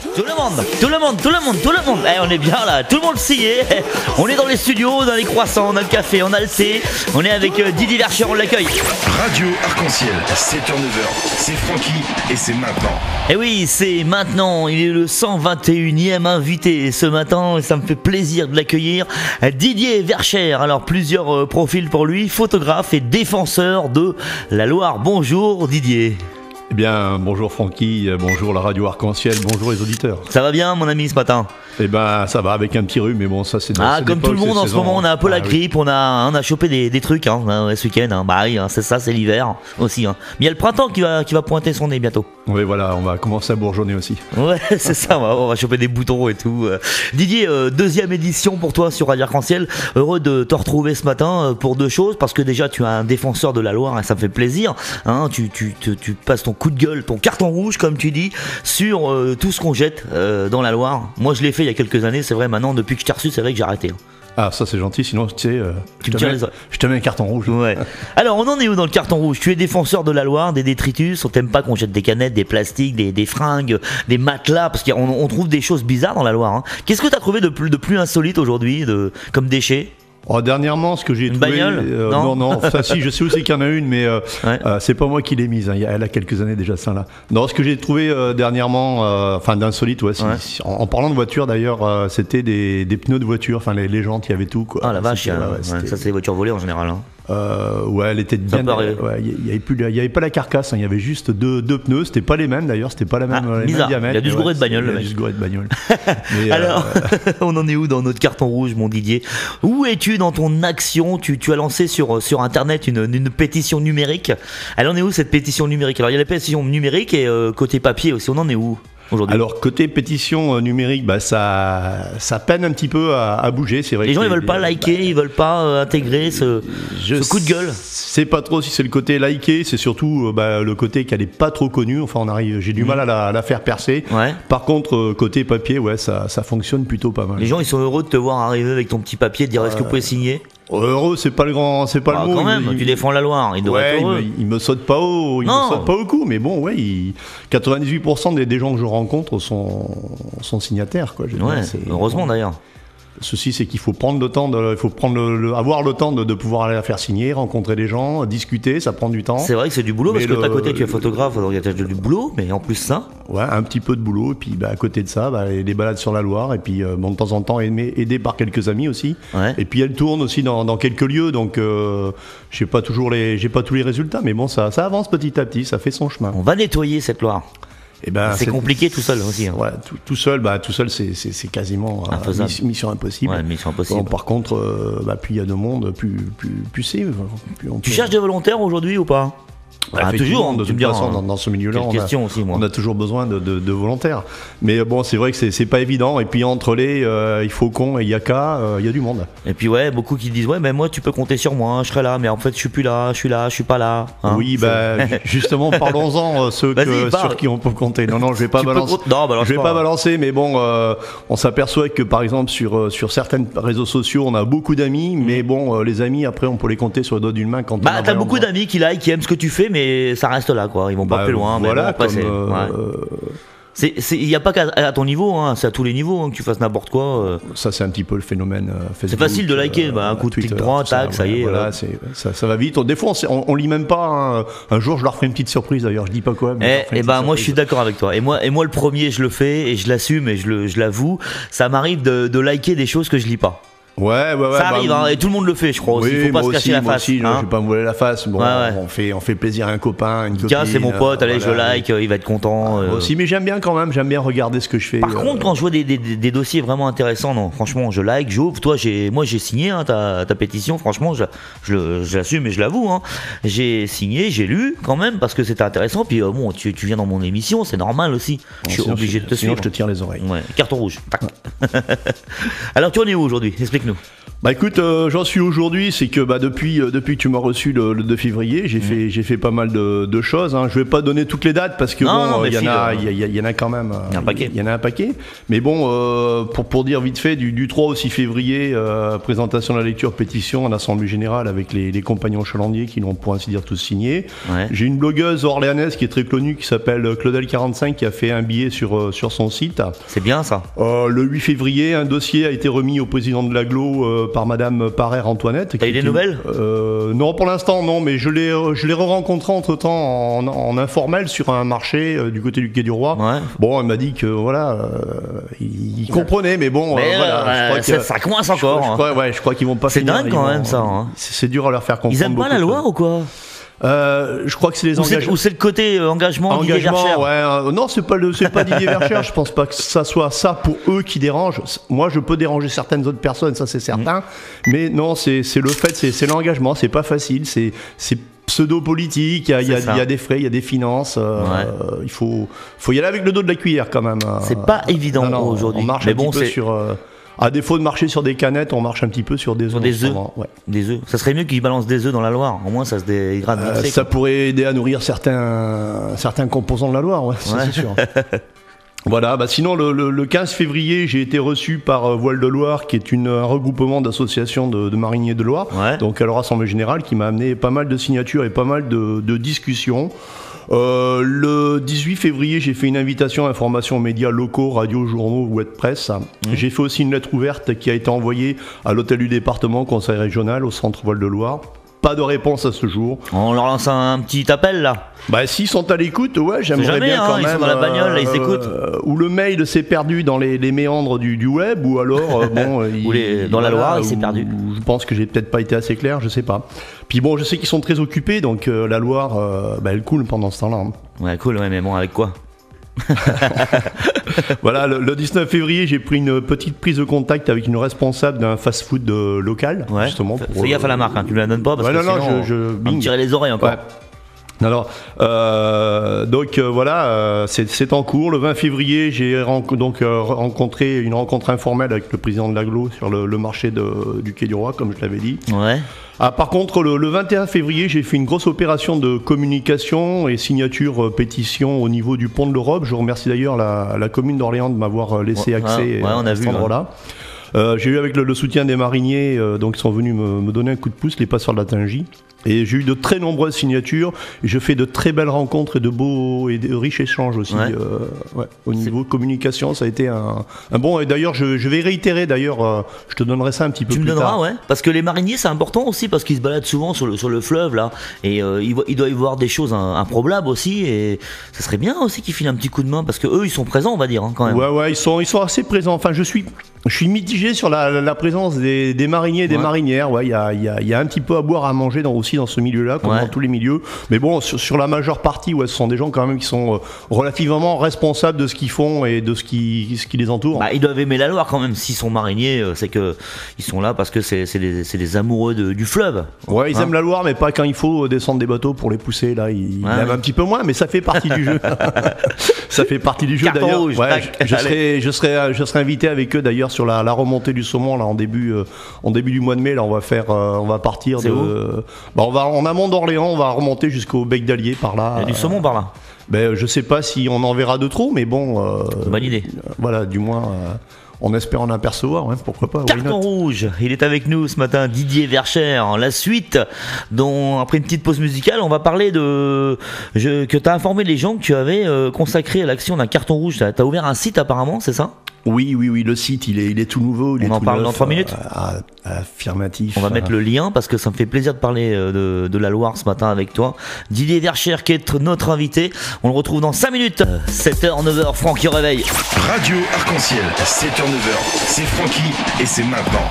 Tout le monde, tout le monde, tout le monde, tout le monde. On est bien là, tout le monde s'y est. On est dans les studios, on a les croissants, on a le café, on a le thé. On est avec Didier Vercher, on l'accueille. Radio Arc-en-Ciel, 7h-9h, c'est Francky et c'est maintenant. Et oui, c'est maintenant, il est le 121e invité ce matin et ça me fait plaisir de l'accueillir. Didier Vercher, alors plusieurs profils pour lui, photographe et défenseur de la Loire. Bonjour Didier. Eh bien, bonjour Francky, bonjour la radio Arc-en-Ciel, bonjour les auditeurs. Ça va bien mon ami ce matin? Eh ben, ça va avec un petit rhume, mais bon, ça c'est... comme tout le monde en ce moment, on a un peu la grippe, on a chopé des trucs ce week-end. Bah oui, c'est ça, c'est l'hiver aussi. Mais il y a le printemps qui va pointer son nez bientôt. Oui, voilà, on va commencer à bourgeonner aussi. Ouais, c'est ça, on va choper des boutons et tout. Didier, deuxième édition pour toi sur Radio Arc-en-Ciel. Heureux de te retrouver ce matin pour deux choses, parce que déjà tu es un défenseur de la Loire et ça me fait plaisir. Tu passes ton coup de gueule, ton carton rouge comme tu dis, sur tout ce qu'on jette dans la Loire. Moi je l'ai fait il y a quelques années, c'est vrai. Maintenant depuis que je t'ai reçu, c'est vrai que j'ai arrêté. Ah, ça c'est gentil, sinon tu sais, je te mets un carton rouge. Ouais. Alors on en est où dans le carton rouge? Tu es défenseur de la Loire, des détritus. On t'aime pas qu'on jette des canettes, des plastiques, des fringues, des matelas, parce qu'on trouve des choses bizarres dans la Loire. Qu'est-ce que tu as trouvé de plus insolite aujourd'hui comme déchets? Oh, dernièrement, ce que j'ai trouvé... bagnole non, ça si, je sais aussi qu'il y en a une, mais c'est pas moi qui l'ai mise, elle a quelques années déjà ça là. Non, ce que j'ai trouvé dernièrement, d'insolite, en parlant de voiture d'ailleurs, c'était des pneus de voiture, les jantes, il y avait tout quoi. Ah la vache, ça c'est les voitures volées en général. Elle était bien. Il y avait pas la carcasse, il y avait juste deux pneus, c'était pas les mêmes d'ailleurs, c'était pas la même. Bizarre. Il y a dû se gourer de bagnole. Il y a dû se gourer de bagnole. Alors, on en est où dans notre carton rouge, mon Didier? Où es-tu dans ton action? Tu as lancé sur internet une pétition numérique. Elle en est où cette pétition numérique? Alors il y a la pétition numérique et côté papier aussi, on en est où aujourd'hui? Alors côté pétition numérique, ça peine un petit peu à bouger, c'est vrai. Les gens ils veulent pas liker, ils veulent pas intégrer ce coup de gueule. C'est pas trop si c'est le côté liker, c'est surtout le côté qu'elle est pas trop connue. Enfin j'ai du mal à la faire percer. Ouais. Par contre côté papier, ça fonctionne plutôt pas mal. Les gens ils sont heureux de te voir arriver avec ton petit papier, de dire est-ce que vous pouvez signer? Heureux, c'est pas le mot. Quand même, tu défends la Loire, il devrait être heureux. Il me saute pas au cou, mais bon, 98% des gens que je rencontre sont signataires, quoi. Heureusement d'ailleurs. Ceci, c'est qu'il faut prendre le temps, avoir le temps de pouvoir aller la faire signer, rencontrer des gens, discuter, ça prend du temps. C'est vrai que c'est du boulot, parce que à côté tu es photographe, donc il y a du boulot, mais en plus ça. Ouais, un petit peu de boulot, et puis à côté de ça, des balades sur la Loire, et puis de temps en temps aidé par quelques amis aussi. Ouais. Et puis elle tourne aussi dans quelques lieux, donc j'ai pas tous les résultats, mais bon, ça avance petit à petit, ça fait son chemin. On va nettoyer cette Loire. C'est compliqué tout seul aussi. Ouais, tout seul, c'est quasiment mission impossible. Ouais, mission impossible. Bon, par contre, plus il y a de monde, plus c'est. Tu cherches des volontaires aujourd'hui ou pas? Toujours, de toute façon, dans ce milieu-là, on a toujours besoin de volontaires. Mais bon, c'est vrai que c'est pas évident. Et puis entre il faut qu'on et Yaka, il y a du monde. Et puis beaucoup qui disent mais moi tu peux compter sur moi, je serai là. Mais en fait je suis plus là, je suis pas là. Oui, justement, parlons-en sur qui on peut compter. Non, je vais pas balancer. Je vais pas balancer, mais bon, on s'aperçoit que par exemple sur certains réseaux sociaux, on a beaucoup d'amis, mais bon, les amis après on peut les compter sur les doigts d'une main quand. T'as beaucoup d'amis qui like, qui aiment ce que tu fais, mais ça reste là quoi, ils vont pas plus loin. Voilà, il n'y a pas qu'à ton niveau, c'est à tous les niveaux que tu fasses n'importe quoi. Ça c'est un petit peu le phénomène Facebook. C'est facile de liker, un coup de clic droit, tac, ça y est. Voilà, ça va vite. Des fois on lit même pas. Un jour je leur ferai une petite surprise d'ailleurs, je dis pas quoi. Moi je suis d'accord avec toi. Et moi le premier je le fais et je l'assume et je l'avoue. Ça m'arrive de liker des choses que je lis pas. Ouais. Ça arrive, et tout le monde le fait, je crois aussi. Oui, faut pas se cacher la face. Je vais pas me voiler la face. Bon, on fait plaisir à un copain, une copine. C'est mon pote, allez, je like, il va être content. Aussi, mais j'aime bien quand même, j'aime bien regarder ce que je fais. Par contre, quand je vois des dossiers vraiment intéressants, non, franchement, je like, j'ouvre. Toi, moi, j'ai signé ta pétition. Franchement, je l'assume et je l'avoue. J'ai signé, j'ai lu quand même parce que c'était intéressant. Puis tu viens dans mon émission, c'est normal aussi. Je suis obligé de te suivre. Sinon, je te tire les oreilles. Ouais, carton rouge. Alors, tu en es où aujourd'hui? Explique-nous. Bah écoute, j'en suis aujourd'hui, c'est que depuis que tu m'as reçu le 2 février, j'ai fait pas mal de choses. Hein. Je vais pas donner toutes les dates parce que il y en a quand même. Il y en a un paquet. Mais bon, pour dire vite fait, du 3 au 6 février, présentation de la lecture pétition en assemblée générale avec les compagnons chalandiers qui l'ont pour ainsi dire tous signé. Ouais. J'ai une blogueuse orléanaise qui est très connue qui s'appelle Claudel45 qui a fait un billet sur son site. C'est bien ça. Le 8 février, un dossier a été remis au président de l'Agglo par Madame Parère-Antoinette. T'as eu des nouvelles ? Non, pour l'instant non, mais je l'ai re-rencontré entre-temps en informel sur un marché du côté du Quai du Roi. Ouais. Bon, elle m'a dit que voilà, il comprenait, mais bon, voilà. Ça coince encore. Je crois qu'ils vont pas finir. C'est dingue quand même ça. Hein. C'est dur à leur faire comprendre. Ils aiment pas la loi ou quoi ? Je crois que c'est les engagements. Ou c'est le côté engagement Didier Verschère. Ouais, non, c'est pas Didier Verschère. Je pense pas que ça soit ça pour eux qui dérange. Moi, je peux déranger certaines autres personnes, ça c'est certain. Mais non, c'est le fait, c'est l'engagement. C'est pas facile. C'est pseudo-politique. Il y a des frais, il y a des finances. Il faut y aller avec le dos de la cuillère quand même. C'est pas évident aujourd'hui. On marche un petit peu sur. À défaut de marcher sur des canettes, on marche un petit peu sur des œufs. Des œufs. Ouais. Des œufs. Ça serait mieux qu'ils balancent des œufs dans la Loire. Au moins, ça se dégrade. Ça pourrait aider à nourrir certains composants de la Loire, c'est sûr. Voilà, sinon le 15 février, j'ai été reçu par Voile de Loire, qui est un regroupement d'associations de mariniers de Loire, donc à leur assemblée générale, qui m'a amené pas mal de signatures et pas mal de discussions. Le 18 février, j'ai fait une invitation à information aux médias locaux, radio, journaux, web presse. J'ai fait aussi une lettre ouverte qui a été envoyée à l'hôtel du département, conseil régional, au centre Voile de Loire. Pas de réponse à ce jour. On leur lance un petit appel là. S'ils sont à l'écoute, j'aimerais bien quand même. Ils sont dans la bagnole, là, ils écoutent. Ou le mail s'est perdu dans les méandres du web, ou alors dans la Loire, il s'est perdu. Je pense que j'ai peut-être pas été assez clair, je sais pas. Puis bon, je sais qu'ils sont très occupés, donc la Loire, elle coule pendant ce temps-là. Ouais, cool, mais bon, avec quoi? Voilà, le 19 février, j'ai pris une petite prise de contact avec une responsable d'un fast-food local, justement. Fais gaffe à la marque, tu me la donnes pas parce que sinon on me tirer les oreilles encore. Ouais. Alors, voilà, c'est en cours. Le 20 février, j'ai rencontré une rencontre informelle avec le président de l'Agglo sur le marché du Quai du Roi, comme je l'avais dit. Ouais. Par contre, le 21 février, j'ai fait une grosse opération de communication et signature pétition au niveau du pont de l'Europe. Je remercie d'ailleurs la commune d'Orléans de m'avoir laissé accès à cet endroit-là. J'ai eu avec le soutien des mariniers, donc ils sont venus me donner un coup de pouce, les passeurs de la Tingy. Et j'ai eu de très nombreuses signatures. Et je fais de très belles rencontres et de beaux et de riches échanges aussi. Au niveau communication, ça a été un bon. Et d'ailleurs, je vais réitérer. D'ailleurs, je te donnerai ça un petit peu plus tard. Tu me donneras, ouais. Parce que les mariniers, c'est important aussi parce qu'ils se baladent souvent sur le fleuve là, et il doit y voir des choses improbables aussi. Et ça serait bien aussi qu'ils filent un petit coup de main parce que eux, ils sont présents, on va dire, quand même. Ouais, ils sont assez présents. Enfin, je suis mitigé sur la présence des mariniers et des marinières. Ouais, il y a un petit peu à boire, à manger aussi dans ce milieu-là, comme dans tous les milieux. Mais bon, sur la majeure partie, ce sont des gens quand même qui sont relativement responsables de ce qu'ils font et de ce qui les entoure. Ils doivent aimer la Loire quand même. S'ils sont mariniers, c'est que ils sont là parce que c'est des amoureux du fleuve. Ouais, ils aiment la Loire, mais pas quand il faut descendre des bateaux pour les pousser. Là, ils aiment un petit peu moins, mais ça fait partie du jeu. Ça fait partie du jeu. Carton d'ailleurs. Rouge, je serai invité avec eux d'ailleurs sur la remontée du saumon là en début du mois de mai. Là, on va partir en amont d'Orléans, on va remonter jusqu'au Bec d'Allier par là. Il y a du saumon par là. Je sais pas si on en verra de trop, mais bon. Bonne idée. Voilà, du moins. On espère en apercevoir, pourquoi pas. Carton rouge, il est avec nous ce matin, Didier Verschère. La suite, dont après une petite pause musicale, on va parler que tu as informé les gens que tu avais consacré à l'action d'un carton rouge. Tu as ouvert un site apparemment, c'est ça ? Oui, le site, il est tout nouveau. On en parle dans 3 minutes. Affirmatif. On va mettre le lien parce que ça me fait plaisir de parler de la Loire ce matin avec toi. Didier Verschère qui est notre invité. On le retrouve dans 5 minutes. 7h, 9h, Francky réveille. Radio Arc-en-Ciel, 7h, 9h. C'est Francky et c'est maintenant.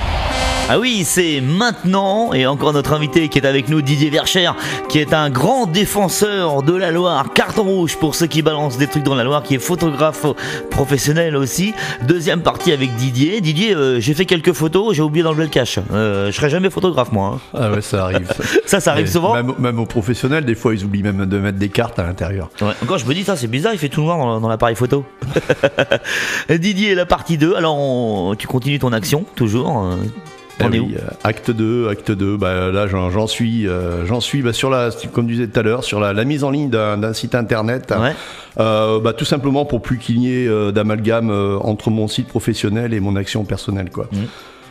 Ah oui, c'est maintenant, et encore notre invité qui est avec nous, Didier Verschère, qui est un grand défenseur de la Loire, carton rouge pour ceux qui balancent des trucs dans la Loire, qui est photographe professionnel aussi. Deuxième partie avec Didier. Didier, j'ai fait quelques photos, j'ai oublié d'enlever le cache. Je serai jamais photographe moi. Ah ouais, ça arrive. ça arrive souvent. Même aux professionnels, des fois ils oublient même de mettre des cartes à l'intérieur. Ouais. Encore je me dis, ça c'est bizarre, il fait tout noir dans l'appareil photo. Didier, la partie 2, alors tu continues ton action, toujours. On est où Acte 2, là j'en suis sur comme tu disais tout à l'heure, sur la mise en ligne d'un site internet. Tout simplement pour plus qu'il y ait d'amalgame entre mon site professionnel et mon action personnelle, quoi.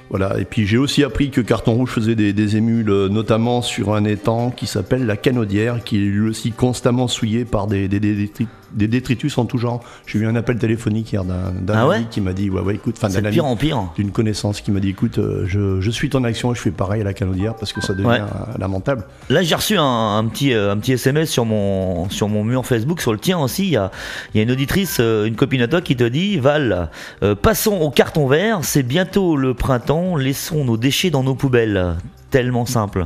Voilà. Et puis j'ai aussi appris que Carton Rouge faisait des émules, notamment sur un étang qui s'appelle la Canaudière, qui est lui aussi constamment souillé par des détritus en tout genre. J'ai eu un appel téléphonique hier d'un ami qui m'a dit écoute, c'est de pire en pire. D'une connaissance qui m'a dit écoute, je suis ton action et je fais pareil à la Canaudière parce que ça devient lamentable. Là j'ai reçu un petit SMS sur mon mur Facebook, sur le tien aussi. Il y a une auditrice, une copine à toi qui te dit Val, passons au carton vert, c'est bientôt le printemps, laissons nos déchets dans nos poubelles. Tellement simple.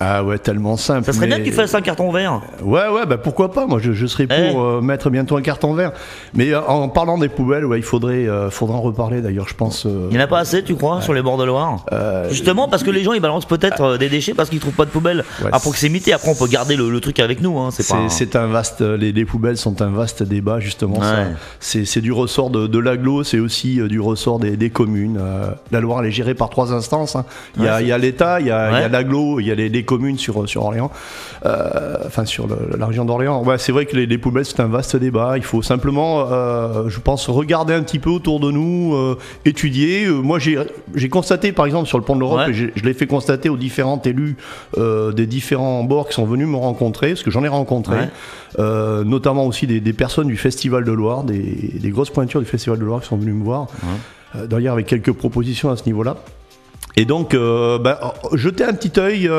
Ah ouais, tellement simple. Ça serait bien que tu fasses un carton vert. Ouais, pourquoi pas. Moi, je serais pour mettre bientôt un carton vert. Mais en parlant des poubelles, il faudra en reparler d'ailleurs, je pense. Il n'y en a pas assez, tu crois, sur les bords de Loire Justement, parce que les gens, ils balancent peut-être des déchets parce qu'ils trouvent pas de poubelle à proximité. Après, on peut garder le truc avec nous. Hein. C'est un vaste. Les poubelles sont un vaste débat, justement. C'est du ressort de l'agglo, c'est aussi du ressort des communes. La Loire, elle est gérée par 3 instances. Hein. Il y a l'État, il y a l'agglo, il y a les communes sur Orléans, sur la région d'Orléans. C'est vrai que les poubelles, c'est un vaste débat. Il faut simplement, je pense, regarder un petit peu autour de nous, étudier. Moi, j'ai constaté, par exemple, sur le pont de l'Europe, et je l'ai fait constater aux différents élus des différents bords qui sont venus me rencontrer, parce que j'en ai rencontré, notamment aussi des personnes du Festival de Loire, des grosses pointures du Festival de Loire qui sont venues me voir, d'ailleurs avec quelques propositions à ce niveau-là. Et donc, jetez un petit œil,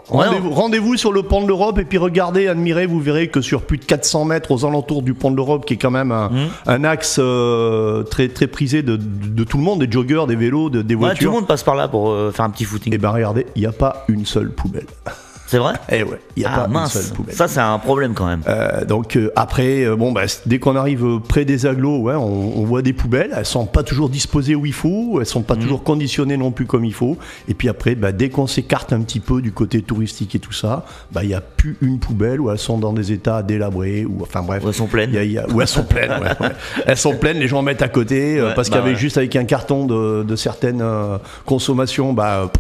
rendez-vous sur le pont de l'Europe et puis regardez, admirez, vous verrez que sur plus de 400 mètres aux alentours du pont de l'Europe, qui est quand même un axe très, très prisé de tout le monde, des joggeurs, des vélos, des voitures. Tout le monde passe par là pour faire un petit footing. Et regardez, il n'y a pas une seule poubelle. C'est vrai ? Eh ouais, il n'y a pas une seule poubelle. Ça, c'est un problème quand même. Après, dès qu'on arrive près des agglos, on voit des poubelles. Elles sont pas toujours disposées où il faut. Elles sont pas toujours conditionnées non plus comme il faut. Et puis après, dès qu'on s'écarte un petit peu du côté touristique et tout ça, il n'y a plus une poubelle où elles sont dans des états délabrés. Où elles sont pleines. Où elles sont pleines, Elles sont pleines, les gens mettent à côté. Parce juste avec un carton de certaines consommations,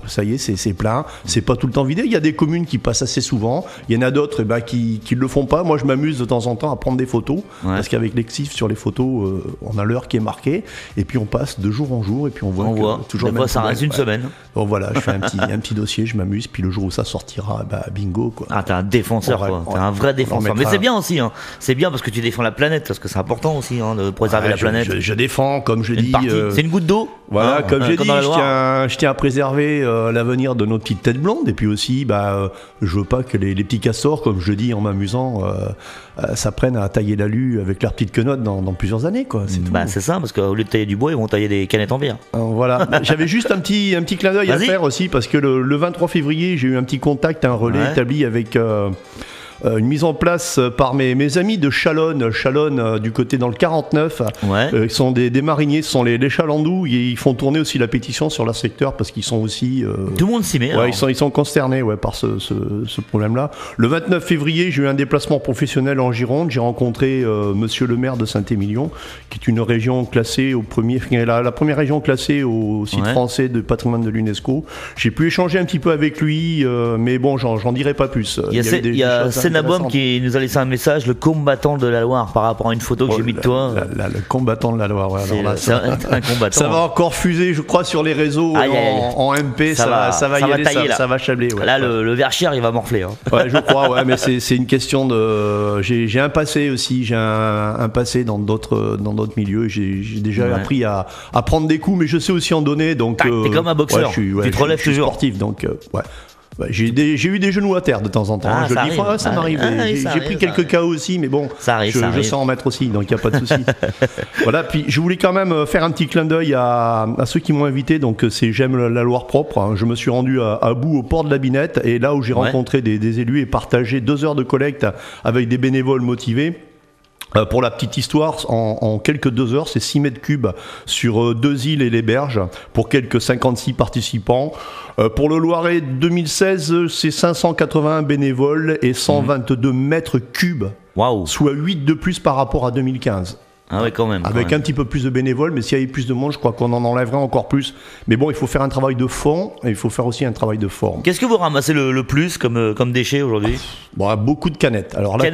ça y est, c'est plein. C'est pas tout le temps vidé. Il y a des communes qui passent assez souvent, il y en a d'autres qui le font pas. Moi je m'amuse de temps en temps à prendre des photos, parce qu'avec l'exif sur les photos on a l'heure qui est marquée, et puis on passe de jour en jour, et puis on voit toujours des fois ça reste une semaine. Bon voilà, je fais un petit dossier, je m'amuse, puis le jour où ça sortira, bingo quoi. T'es un défenseur t'es un vrai défenseur, mais c'est bien aussi, c'est bien parce que tu défends la planète, parce que c'est important aussi de préserver la planète. Je défends, comme je dis, c'est une goutte d'eau. Voilà, comme j'ai dit, je tiens à préserver l'avenir de notre petite tête blonde, et puis aussi je veux pas que les petits castors, comme je dis en m'amusant, s'apprennent à tailler l'alu avec leur petite quenotte dans plusieurs années, quoi. C'est ça, parce qu'au lieu de tailler du bois, ils vont tailler des canettes en verre. Voilà. J'avais juste un petit clin d'œil à faire aussi, parce que le 23 février, j'ai eu un petit contact, un relais établi avec une mise en place par mes amis de Chalonne du côté dans le 49, qui sont des mariniers, ce sont les Chalandous, et ils font tourner aussi la pétition sur leur secteur parce qu'ils sont aussi tout le monde s'y met. Ils sont concernés par ce problème-là. Le 29 février, j'ai eu un déplacement professionnel en Gironde, j'ai rencontré monsieur le maire de Saint-Émilion, qui est une région classée la première région classée au site français de patrimoine de l'UNESCO. J'ai pu échanger un petit peu avec lui, mais bon, j'en dirai pas plus. Il y a Nabom qui nous a laissé un message, le combattant de la Loire, par rapport à une photo que j'ai mis de toi. Le combattant de la Loire, c'est un combattant. Ça va encore fuser, je crois, sur les réseaux en MP, ça va y aller, ça va chabler. Là, le Verchères, il va morfler. Je crois, mais c'est une question de. J'ai un passé aussi, j'ai un passé dans d'autres milieux. J'ai déjà appris à prendre des coups, mais je sais aussi en donner. Donc, t'es comme un boxeur, tu te relèves toujours. Je suis sportif, donc j'ai eu des genoux à terre de temps en temps. Je le dis, ça m'arrive. J'ai pris quelques KO aussi, mais bon, je sais en mettre aussi, donc il n'y a pas de souci. Voilà, puis je voulais quand même faire un petit clin d'œil à ceux qui m'ont invité. Donc c'est J'aime la Loire propre. Je me suis rendu à Bout, au port de la Binette, et là où j'ai rencontré des élus et partagé 2 heures de collecte avec des bénévoles motivés. Pour la petite histoire, en quelques 2 heures, c'est 6 mètres cubes sur 2 îles et les berges pour quelques 56 participants. Pour le Loiret 2016, c'est 581 bénévoles et 122 mètres cubes, soit 8 de plus par rapport à 2015. Ah ouais, quand même. Avec un petit peu plus de bénévoles, mais s'il y avait plus de monde, je crois qu'on en enlèverait encore plus. Mais bon, il faut faire un travail de fond et il faut faire aussi un travail de forme. Qu'est-ce que vous ramassez le plus comme déchets aujourd'hui? Bon, beaucoup de canettes. Alors la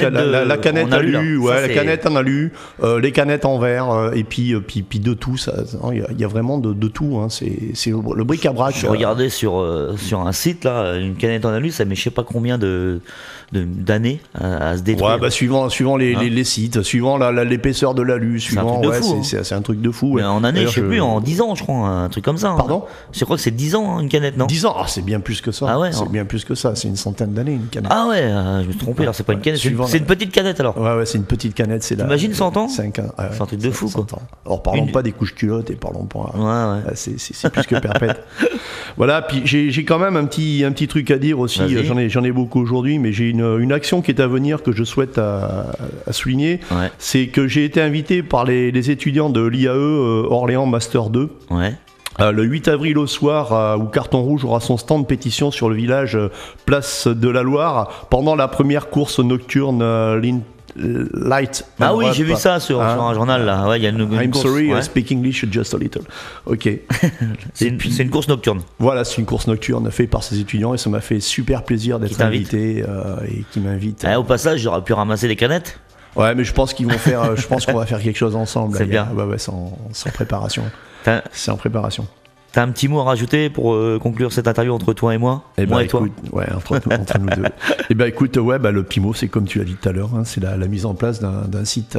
canette en alu, la canette en alu, les canettes en verre, et puis de tout. Il y a vraiment de tout. Hein. C'est le bric-à-brac. Je regardais sur un site là, une canette en alu, ça met je sais pas combien d'années à se détruire. Ouais, bah suivant les sites, suivant l'épaisseur de l'alu, suivant. C'est un truc de fou. Mais en année, je sais plus, en 10 ans, je crois, un truc comme ça. Pardon? Je crois que c'est 10 ans une canette, non? 10 ans, c'est bien plus que ça. Ah ouais, c'est bien plus que ça. C'est une centaine d'années une canette. Ah ouais, je me suis trompé. Alors c'est pas une canette, c'est une petite canette alors. Ouais, c'est une petite canette. T'imagines 100 ans? 5 ans. C'est un truc de fou quoi. Alors parlons pas des couches culottes et parlons pas. Ouais. C'est plus que perpète. Voilà, puis j'ai quand même un petit truc à dire aussi. J'en ai beaucoup aujourd'hui, mais j'ai une action qui est à venir que je souhaite à souligner. Ouais. C'est que j'ai été invité par les étudiants de l'IAE Orléans Master 2. Ouais. Le 8 avril au soir, où Carton Rouge aura son stand de pétition sur le village Place de la Loire pendant la première course nocturne Light. Ah oui, j'ai vu ça sur un journal là. Ouais, il y a une I'm course, sorry, I speak English just a little. Ok. c'est une course nocturne. Voilà, c'est une course nocturne faite par ces étudiants et ça m'a fait super plaisir d'être invité et qui m'invite. Au passage, j'aurais pu ramasser des canettes. Ouais, mais je pense qu'on va faire quelque chose ensemble. C'est bien. Ouais, c'est en préparation. C'est en préparation. T'as un petit mot à rajouter pour conclure cette interview entre toi et moi? Moi et toi. Ouais, entre nous deux. Et ben écoute, le petit mot, c'est comme tu l'as dit tout à l'heure, hein, c'est la mise en place d'un site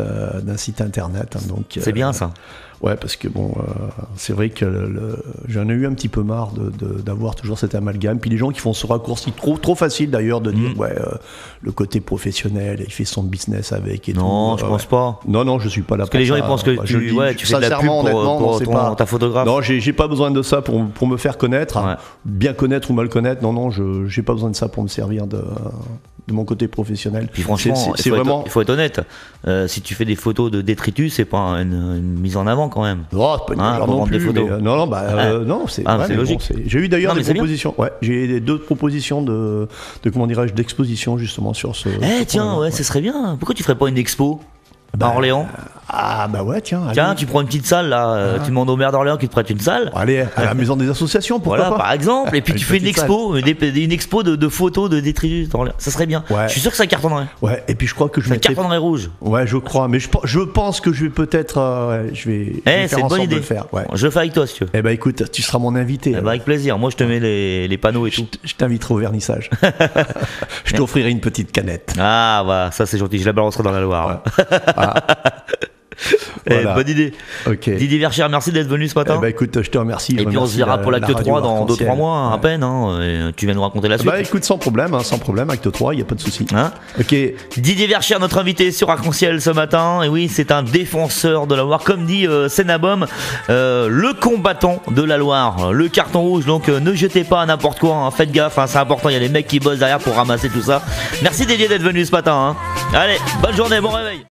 internet. Hein, donc c'est bien ça. Ouais, parce que bon, c'est vrai que j'en ai eu un petit peu marre d'avoir toujours cet amalgame. Puis les gens qui font ce raccourci trop facile d'ailleurs de dire le côté professionnel, il fait son business avec et non, tout. je pense pas. Non, je suis pas là parce que les gens ils pensent que tu fais de la pub pour ta photographe. Non, j'ai pas besoin de ça pour me faire connaître, bien connaître ou mal connaître. Non, j'ai pas besoin de ça pour me servir de mon côté professionnel. Puis franchement, il faut être honnête. Si tu fais des photos de détritus, c'est pas une mise en avant quand même. Oh, c'est pas une mise en avant non plus. Non, c'est logique. J'ai eu d'ailleurs des propositions. Ouais, j'ai 2 propositions de comment dirais-je d'exposition justement sur ce. Tiens, ce serait bien. Pourquoi tu ferais pas une expo à Orléans? Ah bah ouais, tiens, tu prends une petite salle là, tu demandes au maire d'Orléans qu'il te prête une salle. Allez, à la maison des associations, pourquoi pas. Par exemple, et puis tu fais une expo de photos de détritus d'Orléans. Ça serait bien. Ouais. Je suis sûr que ça cartonnerait. Ouais, et puis je crois que ça cartonnerait rouge. Ouais, je crois, mais je pense que je vais peut-être je vais faire en sorte de le faire. Ouais. Je le fais avec toi si tu veux. Eh bah écoute, tu seras mon invité. Avec plaisir. Moi je te mets les panneaux et tout. Je t'inviterai au vernissage. Je t'offrirai une petite canette. Ah voilà, ça c'est gentil, je la balancerai dans la Loire. Voilà. Bonne idée. Okay. Didier Verchères, merci d'être venu ce matin. Écoute, je te remercie. Et puis on se verra pour l'acte 3 dans 2-3 mois à peine. Et tu viens nous raconter la suite. Écoute, sans problème, acte 3, il n'y a pas de souci. Ok. Didier Verchères, notre invité sur Arc-en-Ciel ce matin. Et oui, c'est un défenseur de la Loire. Comme dit Sénabom, le combattant de la Loire, le carton rouge. Donc ne jetez pas n'importe quoi. Faites gaffe, c'est important. Il y a des mecs qui bossent derrière pour ramasser tout ça. Merci Didier d'être venu ce matin. Allez, bonne journée, bon réveil.